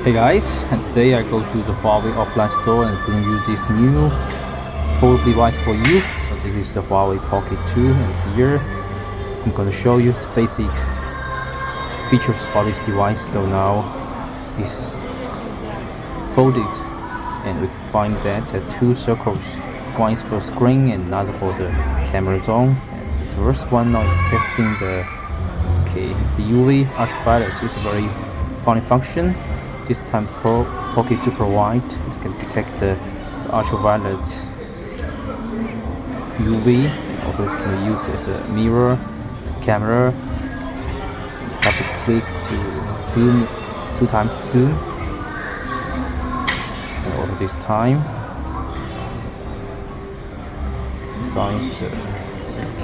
Hey guys, and today I go to the Huawei offline store and bring you this new foldable device for you. So this is the Huawei Pocket2, and here I'm going to show you the basic features of this device. So now it's folded, and we can find that two circles. One is for screen and another for the camera zone. And the first one now is testing the UV ultraviolet. It's a very funny function. This time Pocket2 provide it can detect the ultraviolet UV, and also it can be used as a mirror, camera, double click to zoom, 2x zoom, and also this time besides the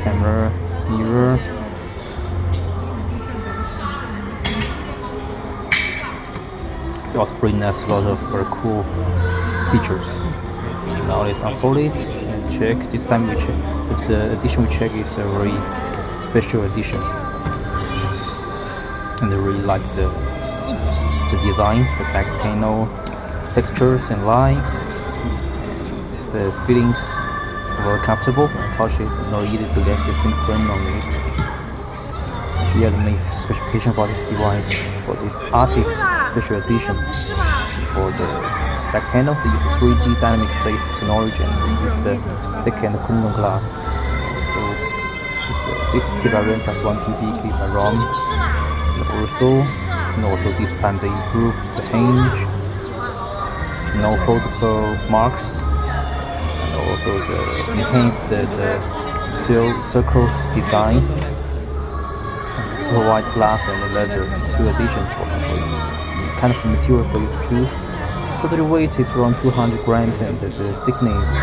camera, mirror. It also brings us a lot of very cool features. Now let's unfold it and check. This time we check, but the edition we check is a very special edition, and I really like the design, the back panel, textures and lines. The feelings are very comfortable. Touch it, not easy to get the fingerprint on it. Here are the main specification for this device. For this artist special edition, for the back panel, they use 3D dynamic space technology and use the second Kirin glass. So it's 6 GB RAM plus 1 TB GB ROM. And also this time they improved the hinge, no foldable marks, and also the enhanced the dual circle design. Provide glass and leather, two additions for kind of material for you to choose. Total weight is around 200 grams and the thickness is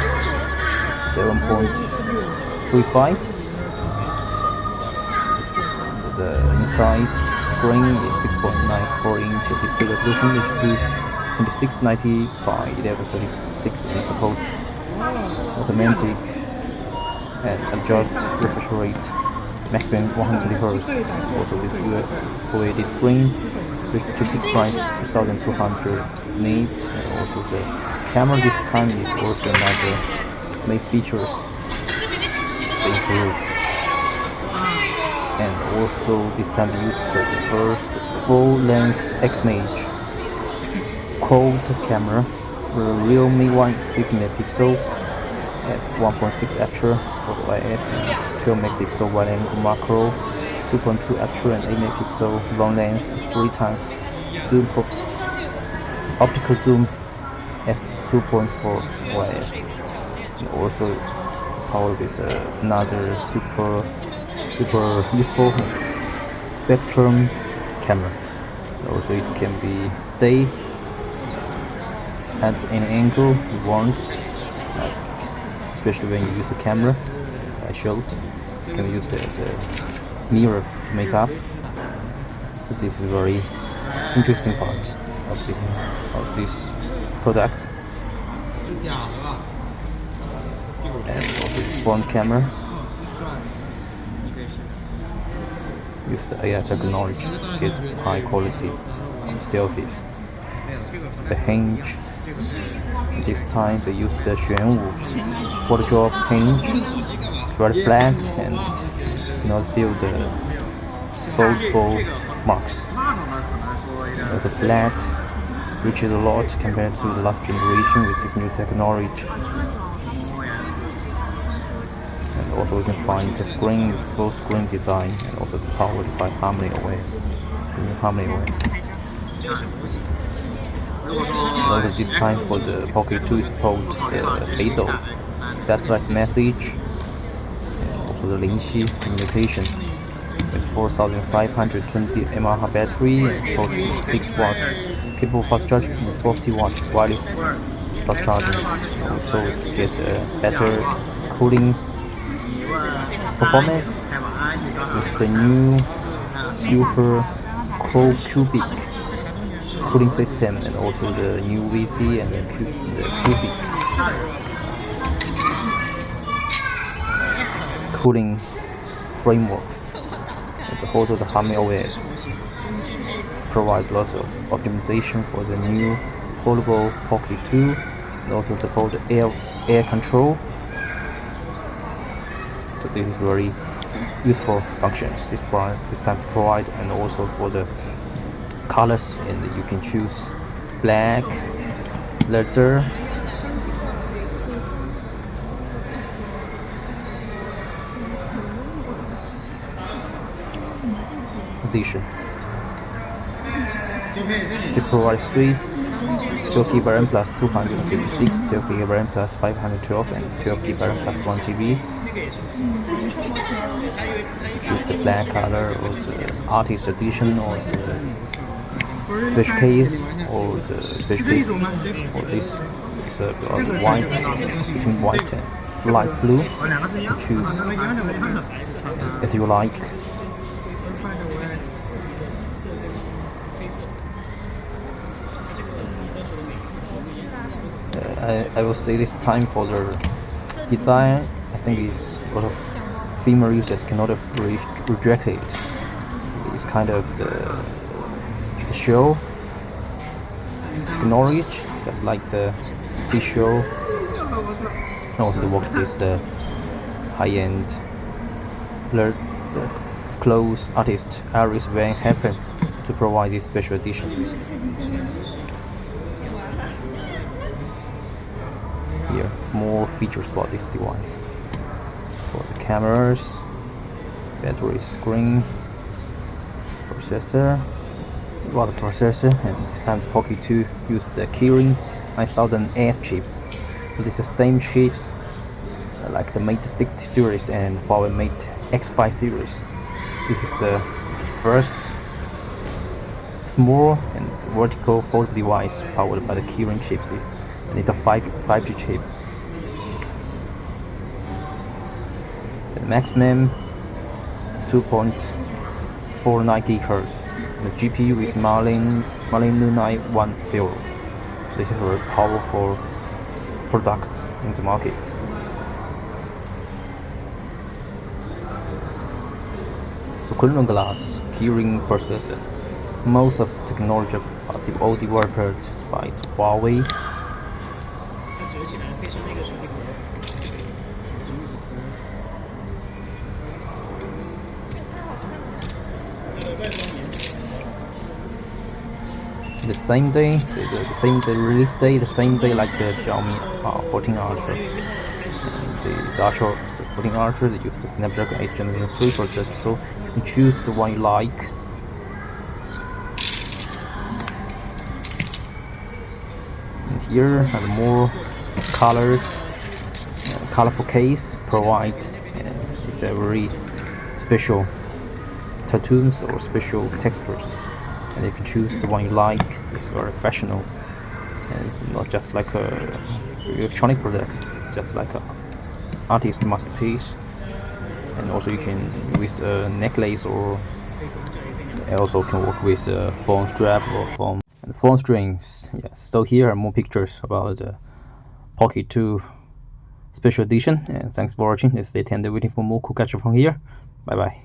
7.35. The inside screen is 6.94 inch display resolution, HD 2690 by 1136, and support automatic and adjust refresh rate maximum 100 Hz. Also with OLED screen, with bit price 2200 nits, and also the camera this time is also another main features they improved. And also this time we used the first full length X-Mage quad camera, Realme 150 megapixel f1.6 aperture, spot OIS, and 12 megapixel wide angle macro, 2.2 aperture and 8 megapixel long lens, 3x zoom optical zoom, f2.4 OIS, and also powered with another super useful spectrum camera. Also it can be stay at any angle you want, especially when you use the camera. I showed you can use the mirror to make up. This is a very interesting part of these products. And also the front camera, use the AI technology to get high quality selfies. The hinge, this time they use the Huawei water drop hinge. It's very flat and you cannot feel the foldable marks. The flat reaches a lot compared to the last generation with this new technology. And also you can find the screen with full screen design, and also powered by Harmony OS. Also this time for the Pocket2 support the Beidou satellite message, and also the Lingxi communication with 4520 mAh battery and total 6 watt capable fast charging and 40 watt wireless fast charging. Also it gets a better cooling performance with the new super cold cubic cooling system, and also the new VC and the cubic cooling framework. and also the Huawei OS provides lots of optimization for the new Foldable Pocket2, and also support air control. So this is very useful functions this time to provide, and also for the colors, and you can choose black, leather, edition. They provide 12GB RAM plus 256, 12GB RAM plus 512, and 12GB RAM plus 1 TB. Choose the black color, or the artist edition, or the special case, or the special case, or this is the white, between white and light blue. You can choose as you like. I will say this time for the design, I think it's a lot of female users cannot reject it. It's kind of the show technology, just like the visual, and also the work with the high-end the clothes artist Iris Van Happen to provide this special edition. Here, more features about this device. For the cameras, battery, screen, processor, the processor, and this time the Pocket2 used the Kirin 9000S chips. So this is the same chips like the Mate 60 series and Huawei Mate X5 series. This is the first small and vertical foldable device powered by the Kirin chips, and it's a 5G chips. The maximum 2.49 GHz. The GPU is Marlin 910. So this is a very powerful product in the market. The Kirin glass Kirin processor. Most of the technology are all developed by Huawei. The same day, the same day release day, the same day like the Xiaomi 14 Ultra. The Ultra 14 Ultra, they use the Snapdragon 8 Gen 3 processor, so you can choose the one you like. And here have more colors, colorful case provide, and it's a very special tattoos or special textures. And you can choose the one you like. It's very fashionable, and not just like a electronic products. It's just like a artist masterpiece. And also you can with a necklace, or also can work with a phone strap or phone strings. Yes. So here are more pictures about the Pocket2 special edition. And thanks for watching. Stay tuned, waiting for more cool gadgets from here. Bye bye.